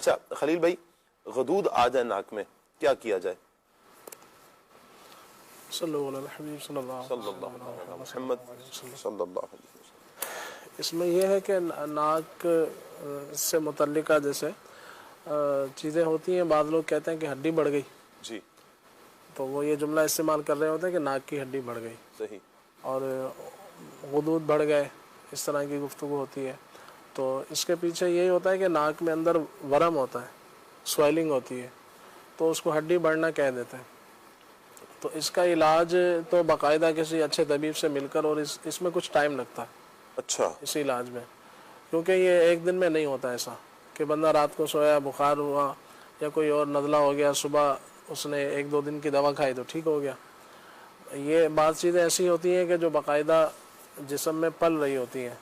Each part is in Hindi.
अच्छा खलील भाई, गदूद आ जाए नाक में, क्या किया जाए? इसमें यह है कि नाक से मुतल्लिका जैसे चीज़ें होती हैं, बाद लोग कहते हैं कि हड्डी बढ़ गई जी, तो वो ये जुमला इस्तेमाल कर रहे होते हैं कि नाक की हड्डी बढ़ गई, सही, और गुदूद बढ़ गए, इस तरह की गुफ्तगू होती है। तो इसके पीछे यही होता है कि नाक में अंदर वरम होता है, स्वेलिंग होती है, तो उसको हड्डी बढ़ना कह देते हैं। तो इसका इलाज तो बाकायदा किसी अच्छे तबीब से मिलकर, और इसमें कुछ टाइम लगता है अच्छा, इस इलाज में, क्योंकि ये एक दिन में नहीं होता ऐसा कि बंदा रात को सोया, बुखार हुआ या कोई और नज़ला हो गया, सुबह उसने 1-2 दिन की दवा खाई तो ठीक हो गया। ये बात चीज़ें ऐसी होती हैं कि जो बाकायदा जिस्म में पल रही होती हैं,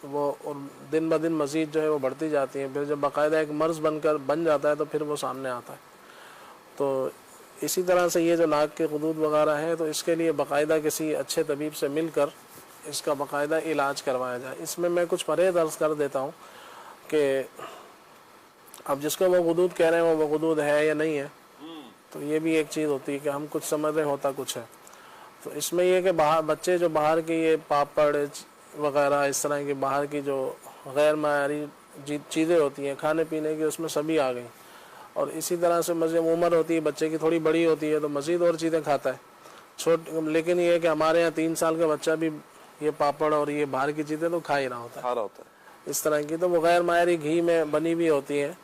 वो और दिन ब दिन मज़ीद जो है वो बढ़ती जाती हैं, फिर जब बाकायदा एक मर्ज़ बन जाता है तो फिर वो सामने आता है। तो इसी तरह से ये जो नाक के गुदूद वगैरह है, तो इसके लिए बाकायदा किसी अच्छे तबीब से मिलकर इसका बाकायदा इलाज करवाया जाए। इसमें मैं कुछ परहेज़ अर्ज़ कर देता हूँ कि अब जिसको वो गुदूद कह रहे हैं वो गुदूद है या नहीं है, तो ये भी एक चीज़ होती है कि हम कुछ समझ रहे होता कुछ है। तो इसमें यह कि बाहर बच्चे जो बाहर की ये पापड़ वगैरह इस तरह की बाहर की जो गैर मायारी चीज़ें होती हैं खाने पीने की, उसमें सभी आ गई। और इसी तरह से मज़े उम्र होती है बच्चे की थोड़ी बड़ी होती है तो मज़ीद और चीज़ें खाता है लेकिन ये है कि हमारे यहाँ 3 साल का बच्चा भी ये पापड़ और ये बाहर की चीज़ें तो खा ही रहा होता है इस तरह की, तो वो गैर मायारी घी में बनी हुई होती हैं।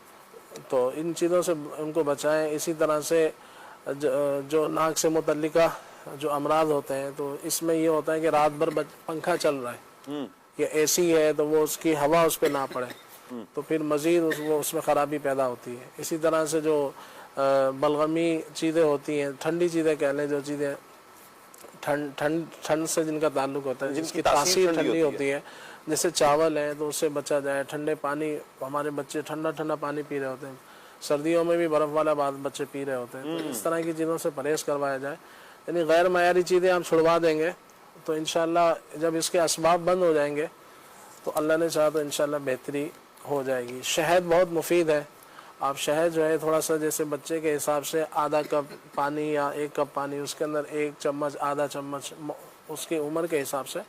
तो इन चीज़ों से उनको बचाएं। इसी तरह से जो नाक से मुतल्लिका जो अमराज होते हैं, तो इसमें ये होता है कि रात भर पंखा चल रहा है या एसी है तो वो उसकी हवा उस पर ना पड़े, तो फिर मज़ीद वो उसमें ख़राबी पैदा होती है। इसी तरह से जो बलगमी चीज़ें होती हैं, ठंडी चीज़ें कह लें, जो चीज़ें ठंड से जिनका ताल्लुक़ होता है, जिसकी तासीर ठंडी होती है, जैसे चावल है तो उससे बचा जाए। ठंडे पानी, हमारे बच्चे ठंडा ठंडा पानी पी रहे होते हैं, सर्दियों में भी बर्फ़ वाला बच्चे पी रहे होते हैं, तो इस तरह की चीज़ों से परहेज़ करवाया जाए। यानी गैर मायारी चीज़ें हम छुड़वा देंगे तो इंशाअल्लाह जब इसके असबाब बंद हो जाएंगे तो अल्लाह ने चाहा तो इंशाअल्लाह बेहतरी हो जाएगी। शहद बहुत मुफीद है। आप शहद जो है थोड़ा सा जैसे बच्चे के हिसाब से आधा कप पानी या 1 कप पानी, उसके अंदर 1 चम्मच आधा चम्मच उसकी उम्र के हिसाब से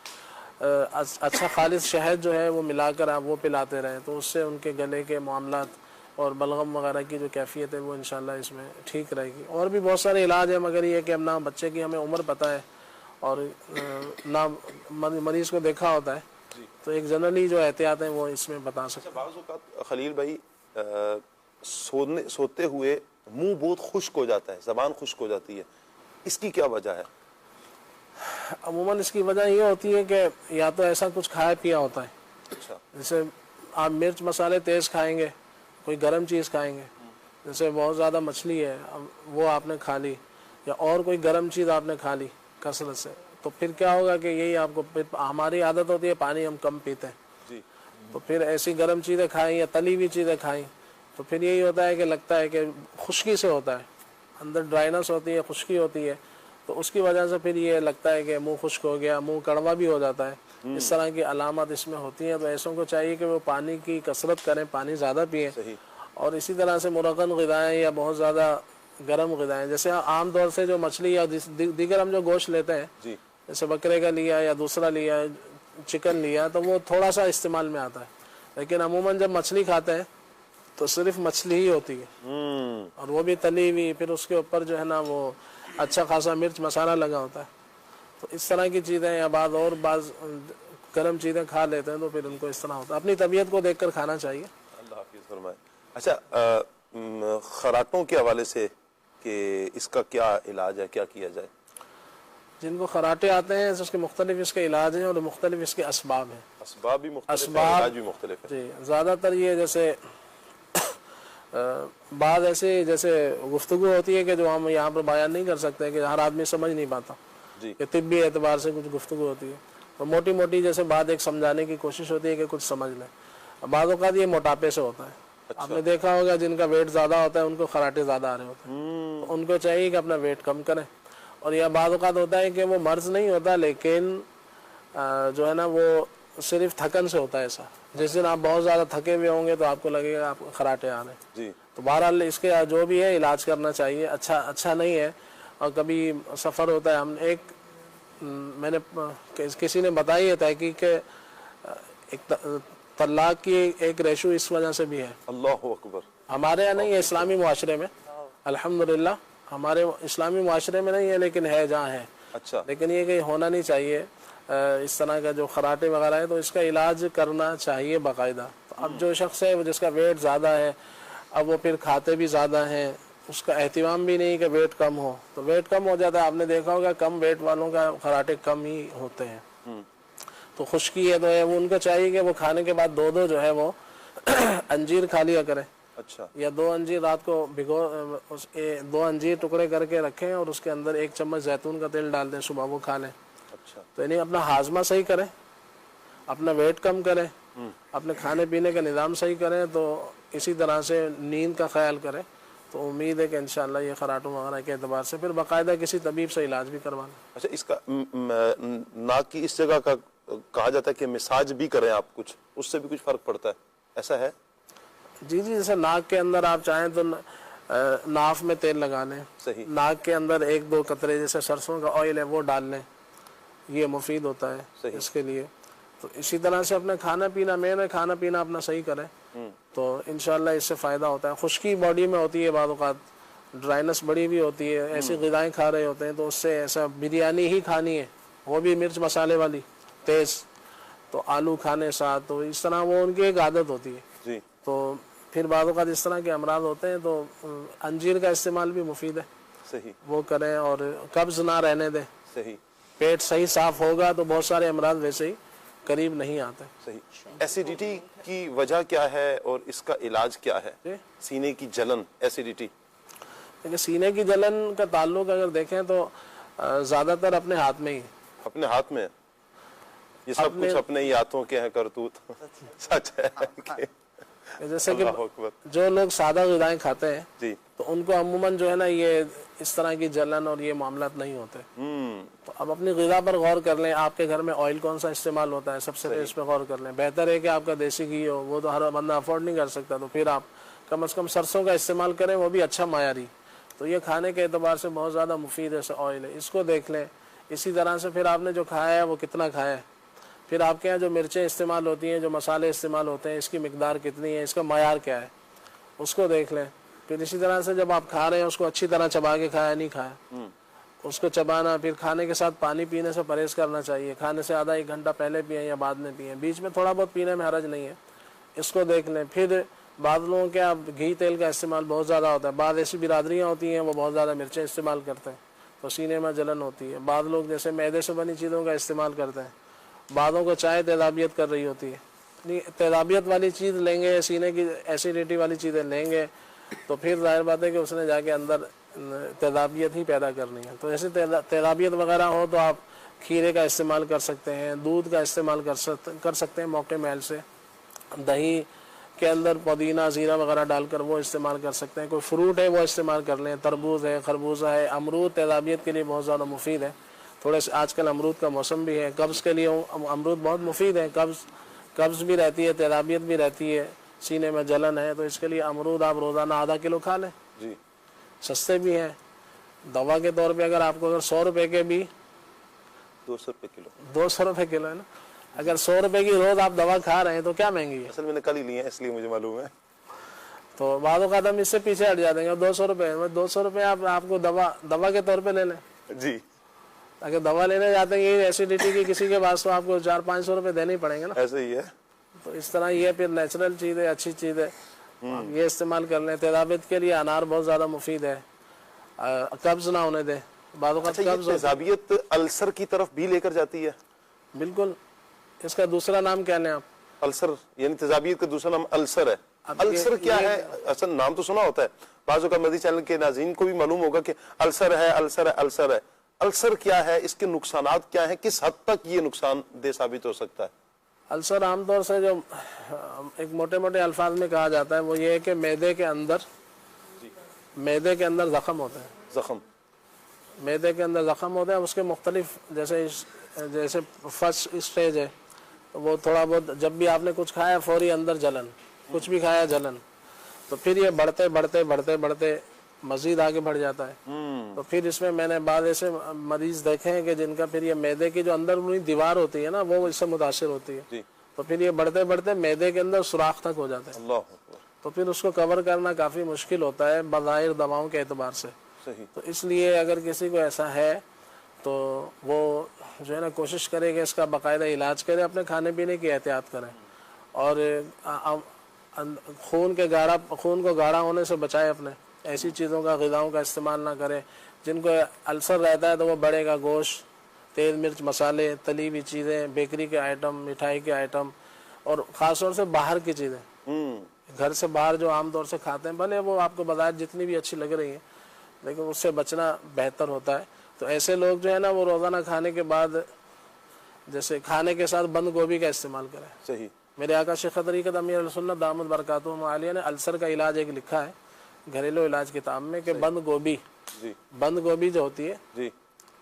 अच्छा खालिस शहद जो है वो मिलाकर आप वो पिलाते रहें, तो उससे उनके गले के मामलात और बलगम वगैरह की जो कैफियत है वो इंशाल्लाह इसमें ठीक रहेगी। और भी बहुत सारे इलाज हैं, मगर ये कि अब ना बच्चे की हमें उम्र पता है और ना मरीज़ को देखा होता है, तो एक जनरली जो एहतियात हैं वो इसमें बता सकते हैं। बाज़ औक़ात खलील भाई सोते हुए मुंह बहुत खुश्क हो जाता है, ज़बान खुश्क हो जाती है, इसकी क्या वजह है? अमूमन इसकी वजह ये होती है कि या तो ऐसा कुछ खाया पिया होता है, अच्छा, जैसे आप मिर्च मसाले तेज़ खाएंगे, कोई गर्म चीज़ खाएंगे, जैसे बहुत ज़्यादा मछली है अब वो आपने खा ली, या और कोई गर्म चीज़ आपने खा ली कसरत से, तो फिर क्या होगा कि यही आपको, हमारी आदत होती है पानी हम कम पीते हैं जी, तो फिर ऐसी गर्म चीज़ें खाएं या तली हुई चीज़ें खाएं तो फिर यही होता है कि लगता है कि खुश्की से होता है, अंदर ड्राइनेस होती है, खुश्की होती है, तो उसकी वजह से फिर ये लगता है कि मुंह खुश्क हो गया, मुंह कड़वा भी हो जाता है। इस तरह की अलामत इसमें होती हैं। तो ऐसों को चाहिए कि वो पानी की कसरत करें, पानी ज़्यादा पिएँ, और इसी तरह से मुरगन ग़िज़ाएँ या बहुत ज़्यादा गर्म ग़िज़ाएँ, जैसे आम तौर से जो मछली या दीगर हम जो गोश्त लेते हैं, जैसे बकरे का लिया या दूसरा लिया, चिकन लिया, तो वो थोड़ा सा इस्तेमाल में आता है, लेकिन अमूमन जब मछली खाते हैं तो सिर्फ मछली ही होती है और वो भी तली हुई, फिर उसके ऊपर जो है ना वो अच्छा खासा मिर्च मसाला लगा होता है। तो इस तरह की चीज़ें या बाज़ गर्म चीज़ें खा लेते हैं तो फिर उनको इस तरह होता है। अपनी तबीयत को देखकर खाना चाहिए। अल्लाह हाफिज़ फरमाए। अच्छा, खराटों के हवाले से कि इसका क्या इलाज है, क्या किया जाए? जिनको खराटे आते हैं उसके मुख्तलिफ इसके इलाज हैं और मुख्तलिफ इसके असबाब हैं। असबाब भी मुख्तलिफ हैं, इलाज भी मुख्तलिफ है जी। ज़्यादातर ये जैसे बात ऐसे जैसे गुफ्तगू होती है कि जो हम यहाँ पर बयान नहीं कर सकते कि हर आदमी समझ नहीं पाता कि तिब्बी एतबार से कुछ गुफ्तगू होती है, तो मोटी मोटी जैसे बात एक समझाने की कोशिश होती है कि कुछ समझ लें। बाज़ औक़ात ये मोटापे से होता है। अच्छा। आपने देखा होगा जिनका वेट ज़्यादा होता है उनको खराटे ज़्यादा आ रहे होते हैं, तो उनको चाहिए कि अपना वेट कम करें। और यह बाज़ औक़ात होता है कि वो मर्ज़ नहीं होता, लेकिन जो है ना वो सिर्फ थकन से होता है ऐसा। जिस दिन आप बहुत ज़्यादा थके हुए होंगे तो आपको लगेगा आपको खराटे आ रहे हैं जी। तो बहरहाल इसके जो भी है इलाज करना चाहिए। अच्छा नहीं है। और कभी सफ़र होता है, हम मैंने किसी ने बताई है तहकीक के एक तलाक की एक रेशो इस वजह से भी है। अल्लाहु अकबर। हमारे यहाँ नहीं है इस्लामी मुआशरे में, अल्हम्दुलिल्लाह हमारे इस्लामी मुआशरे में नहीं है, लेकिन है जहाँ है। अच्छा। लेकिन ये कहीं होना नहीं चाहिए इस तरह का जो खराटे वगैरह है, तो इसका इलाज करना चाहिए बाकायदा। तो अब जो शख्स है वो जिसका वेट ज़्यादा है, अब वो फिर खाते भी ज़्यादा हैं, उसका एहतिमाम भी नहीं कि वेट कम हो, तो वेट कम हो जाता है। आपने देखा होगा कम वेट वालों का खराटे कम ही होते हैं। तो खुश्की है तो है, वो उनको चाहिए कि वो खाने के बाद दो जो है वो अंजीर खा लिया करें। अच्छा। या 2 अंजीर रात को भिगो 2 अंजीर टुकड़े करके रखें और उसके अंदर 1 चम्मच जैतून का तेल डाल दें, सुबह वो खा लें। अच्छा। तो यानी अपना हाजमा सही करें, अपना वेट कम करें, अपने खाने पीने का निज़ाम सही करें, तो इसी तरह से नींद का ख्याल करें, तो उम्मीद है कि इंशाल्लाह ये खराटों वगैरह के एतबार से फिर बाकायदा किसी तबीब से इलाज भी करवाना। अच्छा, इसका नाक की इस जगह का कहा जाता है कि मसाज भी करें आप कुछ, उससे भी कुछ फर्क पड़ता है, ऐसा है? जी, जैसे नाक के अंदर आप चाहें तो नाफ में तेल लगा लें। सही। नाक के अंदर 1-2 कतरे जैसे सरसों का ऑयल है वो डाल लें, ये मुफीद होता है इसके लिए। तो इसी तरह से अपना खाना पीना, मेन खाना पीना अपना सही करें तो इंशाल्लाह इससे फ़ायदा होता है। खुश्की बॉडी में होती है, बाद औक़ात ड्राइनेस बड़ी भी होती है, ऐसी ग़िज़ाएँ खा रहे होते हैं तो उससे ऐसा बिरयानी ही खानी है, वो भी मिर्च मसाले वाली तेज़, तो आलू खाने साथ, तो इस तरह वो उनकी एक आदत होती है जी। तो फिर बाद औक़ात इस तरह के अमराज होते हैं। तो अंजीर का इस्तेमाल भी मुफीद है, सही, वो करें और कब्ज़ ना रहने दें। सही। पेट सही साफ होगा तो बहुत सारे अमराज वैसे ही करीब नहीं आते। सही। एसिडिटी की वजह क्या है और इसका इलाज क्या है? सीने की जलन, एसिडिटी। देखिए, सीने की जलन का ताल्लुक अगर देखें तो ज़्यादातर अपने हाथ में ही। अपने हाथ में? ये सब कुछ अपने ही हाथों के हैं करतूत। सच है कि जैसे कि जो लोग सादा ग़िज़ाएँ खाते हैं जी, तो उनको अमूमन जो है ना ये इस तरह की जलन और ये मामलात नहीं होते। तो अब अपनी ग़िज़ा पर गौर कर लें, आपके घर में ऑयल कौन सा इस्तेमाल होता है, सबसे पहले इस पर गौर कर लें। बेहतर है कि आपका देसी घी हो, वो तो हर बंदा अफोर्ड नहीं कर सकता, तो फिर आप कम से कम सरसों का इस्तेमाल करें, वो भी अच्छा मायारी। तो ये खाने के एतबार से बहुत ज़्यादा मुफीद ऐसा ऑयल है, इसको देख लें। इसी तरह से फिर आपने जो खाया है वो कितना खाया है, फिर आपके यहाँ जो मिर्चें इस्तेमाल होती हैं, जो मसाले इस्तेमाल होते हैं, इसकी मिकदार कितनी है, इसका मयार क्या है, उसको देख लें। फिर इसी तरह से जब आप खा रहे हैं उसको अच्छी तरह चबा के खाया, नहीं खाया उसको चबाना। फिर खाने के साथ पानी पीने से परहेज करना चाहिए, खाने से आधा 1 घंटा पहले पिए या बाद में पिए, बीच में थोड़ा बहुत पीने में हरज नहीं है, इसको देख लें। फिर बाद लोगों के आप घी तेल का इस्तेमाल बहुत ज़्यादा होता है, बाद ऐसी बिरादरियाँ होती हैं वो बहुत ज़्यादा मिर्चें इस्तेमाल करते हैं तो सीने में जलन होती है। बाद लोग जैसे मैदे से बनी चीज़ों का इस्तेमाल करते हैं, बादों को चाय तेज़ाबियत कर रही होती है, नहीं तेज़ाबियत वाली चीज़ लेंगे, सीने की एसिडिटी वाली चीज़ें लेंगे तो फिर जाहिर बात है कि उसने जाके अंदर तेज़ाबियत ही पैदा करनी है। तो ऐसे तेज़ाबियत वगैरह हो तो आप खीरे का इस्तेमाल कर सकते हैं, दूध का इस्तेमाल कर सकते हैं मौके महल से, दही के अंदर पुदीना ज़ीरा वगैरह डालकर वो इस्तेमाल कर सकते हैं। कोई फ्रूट है वो इस्तेमाल कर लें, तरबूज है, खरबूजा है, अमरूद तेज़ाबियत के लिए बहुत ज़्यादा मुफीद है। थोड़े से आजकल अमरूद का मौसम भी है, कब्ज़ के लिए अमरूद बहुत मुफीद है, कब्ज़ भी रहती है, तेज़ाबियत भी रहती है, सीने में जलन है तो इसके लिए अमरूद आप रोज़ाना आधा किलो खा लें जी, सस्ते भी हैं। दवा के तौर पे अगर आपको 100 रुपए के भी 200 रुपए किलो, 200 रुपए किलो है ना, अगर 100 रुपए की रोज़ आप दवा खा रहे हैं तो क्या महंगी है। असल मैंने कल ही ली है इसलिए मुझे मालूम है। तो बादों का हम इससे पीछे हट जाते हैं। 200 रुपए 200 रुपए आपको दवा के तौर पे ले लें जी। अगर दवा लेने जाते हैं एसिडिटी की किसी के पास तो आपको 400-500 रुपए देने ही पड़ेंगे ना। ऐसे ही है। तो इस तरह ये फिर नेचुरल चीज़ है, अच्छी चीज़ है, ये इस्तेमाल कर लें। तेज़ाबियत के लिए अनार बहुत ज़्यादा मुफीद है, कब्ज़ ना होने दें। तेज़ाबियत अल्सर की तरफ भी लेकर जाती है? बिल्कुल, इसका दूसरा नाम क्या लें आप? अल्सर, यानी तेज़ाबियत का दूसरा नाम अल्सर है। अल्सर क्या है? असल नाम तो सुना होता है, बाज़ों का मदनी चैनल के नाज़रीन को भी मालूम होगा कि अल्सर है, अल्सर है, अल्सर है। अल्सर क्या है, इसके नुकसानात क्या है, किस हद तक ये नुकसानदेह साबित हो सकता है? अल्सर आमतौर से जो एक मोटे मोटे अल्फाज में कहा जाता है वो ये है कि मैदे के अंदर ज़ख़म होते हैं। ज़ख़म, मैदे के अंदर ज़ख़म होते हैं, उसके मुख्तलिफ जैसे फर्स्ट स्टेज है, तो वो थोड़ा बहुत जब भी आपने कुछ खाया फौरी अंदर जलन, कुछ भी खाया जलन, तो फिर ये बढ़ते बढ़ते बढ़ते बढ़ते मजीद आगे बढ़ जाता है। तो फिर इसमें मैंने बाद ऐसे मरीज देखे हैं कि जिनका फिर ये मैदे की जो अंदरूनी दीवार होती है ना वो इससे मुतासिर होती है, जी। तो फिर ये बढ़ते बढ़ते मैदे के अंदर सुराख तक हो जाते हैं। अल्लाह अकबर। तो फिर उसको कवर करना काफ़ी मुश्किल होता है बज़ाहिर दवाओं के एतबार से। सही। तो इसलिए अगर किसी को ऐसा है तो वो जो है ना कोशिश करे कि इसका बाकायदा इलाज करे, अपने खाने पीने की एहतियात करें और खून को गाढ़ा होने से बचाए अपने, ऐसी चीज़ों का ग़िज़ाओं का इस्तेमाल ना करें। जिनको अल्सर रहता है तो वो बड़े का गोश्त, तेल मिर्च मसाले, तली हुई चीज़ें, बेकरी के आइटम, मिठाई के आइटम और ख़ास तौर से बाहर की चीज़ें, घर से बाहर जो आमतौर से खाते हैं, भले वो आपको बाजार जितनी भी अच्छी लग रही है लेकिन उससे बचना बेहतर होता है। तो ऐसे लोग जो है ना वो रोज़ाना खाने के बाद जैसे खाने के साथ बंद गोभी का इस्तेमाल करें। सही। मेरे आका शेख तरीक़त अमीर अल-सुन्नत दामद बरकातुहुम आलिया ने अल्सर का इलाज एक लिखा है घरेलू इलाज किताब में कि बंद गोभी, जी। बंद गोभी जो होती है जी।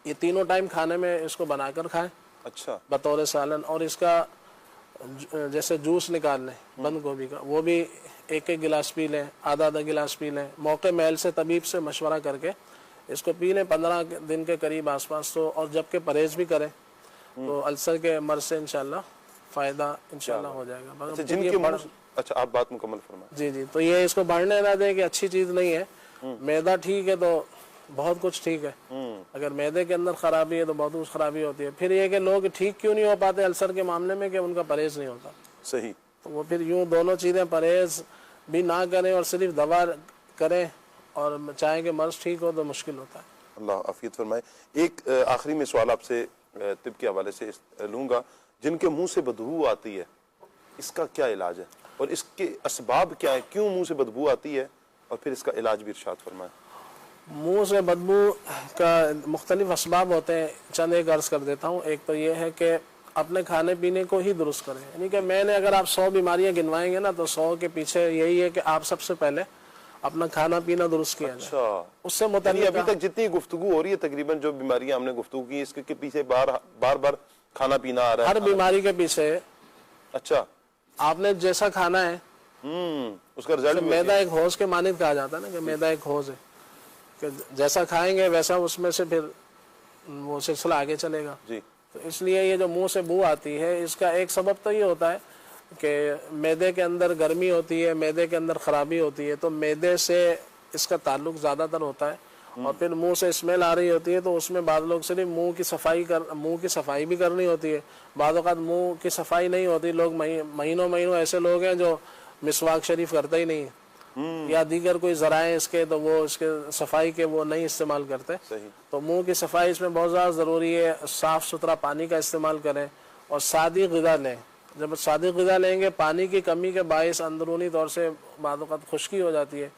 ये तीनों टाइम खाने में इसको बनाकर खाएं अच्छा। बतौर सालन, और इसका जैसे जूस निकाल लें बंद गोभी का, वो भी एक एक गिलास पी लें, आधा आधा गिलास पी लें, मौके महल से तबीब से मशवरा करके इसको पी लें 15 दिन के करीब आसपास। तो और जबकि परहेज भी करें तो अल्सर के मर्ज से इंशाल्लाह फ़ायदा इंशाल्लाह हो जाएगा। अच्छा, जिनके अच्छा आप बात मुकम्मल फरमाएं। जी जी, तो ये इसको बढ़ने ना दें कि अच्छी चीज़ नहीं है। मैदा ठीक है तो बहुत कुछ ठीक है, अगर मैदे के अंदर खराबी है तो बहुत कुछ खराबी होती है। फिर ये कि लोग ठीक क्यों नहीं हो पाते अल्सर के मामले में कि उनका परहेज नहीं होता। सही। तो वो फिर यूं दोनों चीज़ें परहेज भी ना करें और सिर्फ दवा करें और चाहें कि मर्ज ठीक हो तो मुश्किल होता है। अल्लाह आफियत फरमाए। एक आखिरी में सवाल आपसे तिब के हवाले से लूँगा, जिनके मुंह से बदबू आती है इसका क्या इलाज है और इसके असबाब क्या है, क्यों मुंह से बदबू आती है, और फिर इसका इलाज भी इरशाद फरमाए। मुंह से बदबू का मुख्तलिफ असबाब होते हैं, चंद एक अर्ज़ कर देता हूँ। एक तो ये है कि अपने खाने पीने को ही दुरुस्त करें, यानी कि मैंने अगर आप 100 बीमारियां गिनवाएंगे ना तो 100 के पीछे यही है कि आप सबसे पहले अपना खाना पीना दुरुस्त किया जाए। अच्छा, उससे यानी मुताल्लिक़ अभी तक जितनी गुफ्तगू हो रही है तकरीबन जो बीमारियां हमने गुफ्तगू की इसके पीछे बार बार खाना पीना आ रहा है। हर बीमारी के पीछे अच्छा, आपने जैसा खाना है उसका रिजल्ट भी मैदा एक हौज के मानिद कहा जाता है ना कि मैदा एक हौज है कि जैसा खाएंगे वैसा उसमें से फिर वो सिलसिला आगे चलेगा। जी। तो इसलिए ये जो मुंह से बू आती है इसका एक सबब तो ये होता है कि मैदे के अंदर गर्मी होती है, मैदे के अंदर ख़राबी होती है, तो मैदे से इसका ताल्लुक ज़्यादातर होता है। और फिर मुंह से स्मेल आ रही होती है तो उसमें बाद लोग सिर्फ मुंह की सफाई भी करनी होती है। बाद वक़्त मुंह की सफाई नहीं होती, लोग महीनों महीनों ऐसे लोग हैं जो मिसवाक शरीफ करते ही नहीं है या दीगर कोई ज़राए इसके तो वो इसके सफाई के वो नहीं इस्तेमाल करते। सही। तो मुंह की सफाई इसमें बहुत ज़्यादा ज़रूरी है। साफ़ सुथरा पानी का इस्तेमाल करें और सादी ग़िज़ा लें। जब सादी ग़िज़ा लेंगे पानी की कमी के बायस अंदरूनी तौर से बाद वक़्त खुश्की हो जाती है,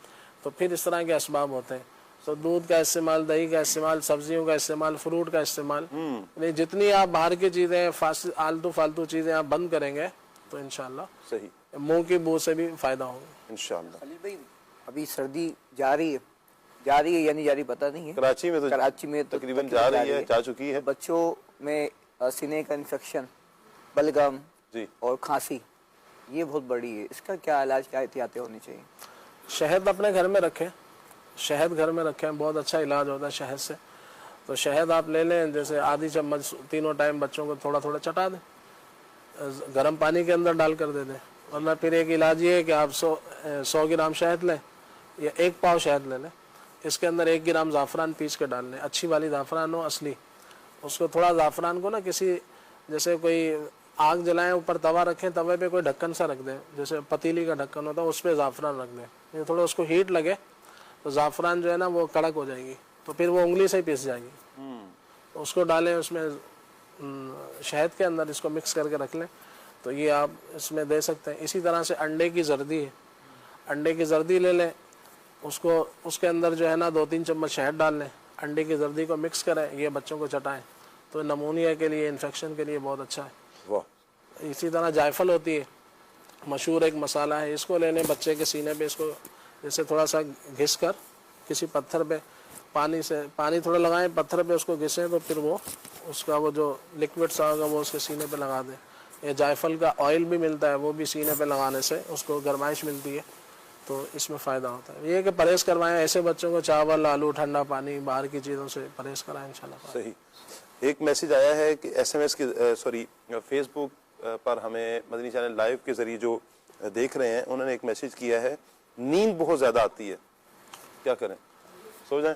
तो फिर इस तरह के असबाब होते हैं। तो दूध का इस्तेमाल, दही का इस्तेमाल, सब्जियों का इस्तेमाल, फ्रूट का इस्तेमाल, जितनी आप बाहर की चीज़ें आलतू फालतू चीज़ें आप बंद करेंगे तो इंशाल्लाह सही मुंह की बू से भी फ़ायदा होगा इंशाल्लाह। खलील भाई, अभी सर्दी जा रही है या नहीं जा रही पता नहीं है। कराची में तो तकरीबन जा रही है, जा चुकी है। बच्चों में सीने का इन्फेक्शन, बलगम जी और खांसी ये बहुत बड़ी है, इसका क्या इलाज, क्या एहतियातें होनी चाहिए? शहद अपने घर में रखें, शहद घर में रखें, बहुत अच्छा इलाज होता है शहद से। तो शहद आप ले लें, जैसे आधी चम्मच तीनों टाइम बच्चों को थोड़ा थोड़ा चटा दें, गर्म पानी के अंदर डाल कर दे दें। वरना फिर एक इलाज ये है कि आप 100 ग्राम शहद लें या 1 पाव शहद ले लें, इसके अंदर 1 ग्राम ज़ाफ़रान पीस के डाल लें, अच्छी वाली ज़ाफ़रान हो असली। उसको थोड़ा ज़ाफ़रान को ना किसी जैसे कोई आग जलाएं, ऊपर तवा रखें, तवे पे कोई ढक्कन सा रख दें, जैसे पतीली का ढक्कन होता है उस पर ज़ाफ़रान रख दें। ये थोड़ा उसको हीट लगे तो ज़ाफ़रान जो है ना वो कड़क हो जाएगी, तो फिर वो उंगली से ही पिस जाएगी। तो उसको डालें उसमें शहद के अंदर, इसको मिक्स करके रख लें, तो ये आप इसमें दे सकते हैं। इसी तरह से अंडे की जर्दी है, अंडे की जर्दी ले लें, उसको उसके अंदर जो है ना 2-3 चम्मच शहद डाल लें, अंडे की जर्दी को मिक्स करें, ये बच्चों को चटाएं, तो नमूनिया के लिए, इन्फेक्शन के लिए बहुत अच्छा है। वाह। इसी तरह जायफल होती है, मशहूर एक मसाला है, इसको ले लें, बच्चे के सीने पे इसको जैसे थोड़ा सा घिस कर किसी पत्थर पे पानी थोड़ा लगाएं, पत्थर पे उसको घिसें, तो फिर वो उसका वो जो लिक्विड सा होगा वो उसके सीने पे लगा दें। ये जायफल का ऑयल भी मिलता है, वो भी सीने पे लगाने से उसको गर्माइश मिलती है, तो इसमें फ़ायदा होता है। ये कि परहेज़ करवाएं ऐसे बच्चों को, चावल, आलू, ठंडा पानी, बाहर की चीज़ों से परहेज़ कराएं इंशाल्लाह। सही। एक मैसेज आया है कि SMS के सॉरी फेसबुक पर हमें मदनी चैनल लाइव के ज़रिए जो देख रहे हैं, उन्होंने एक मैसेज किया है, नींद बहुत ज़्यादा आती है, क्या करें? सो जाएं?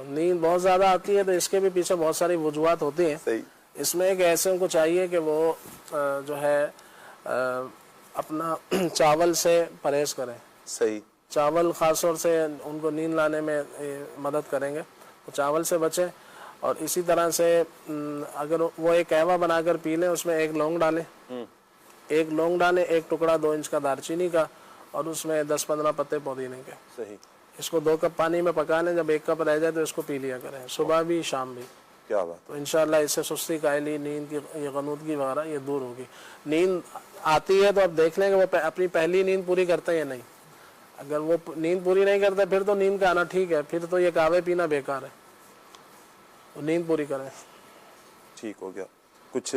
नींद बहुत ज़्यादा आती है तो इसके भी पीछे बहुत सारी वजूहत होती हैं। सही। इसमें एक ऐसे को चाहिए कि वो जो है अपना चावल से परहेज करें। सही। चावल ख़ास तौर से उनको नींद लाने में मदद करेंगे, तो चावल से बचें। और इसी तरह से अगर वो एक कहवा बनाकर पी लें, उसमें एक लौंग डालें, एक लौंग डालें, एक टुकड़ा 2 इंच का दालचीनी का, और उसमें 10-15 पत्ते पुदीने के। सही। इसको 2 कप पानी में पका लें, जब 1 कप रह जाए तो इसको पी लिया करें, सुबह भी शाम भी। क्या बात। तो इंशाल्लाह इससे सुस्ती, कायली, नींद की ये गनूदगी वगैरह ये दूर होगी। नींद आती है तो अब देख लें कि वो अपनी पहली नींद पूरी करते हैं या नहीं। अगर वो नींद पूरी नहीं करते फिर तो नींद का आना ठीक है, फिर तो ये कहवे पीना बेकार है, तो नींद पूरी करें। ठीक हो गया। कुछ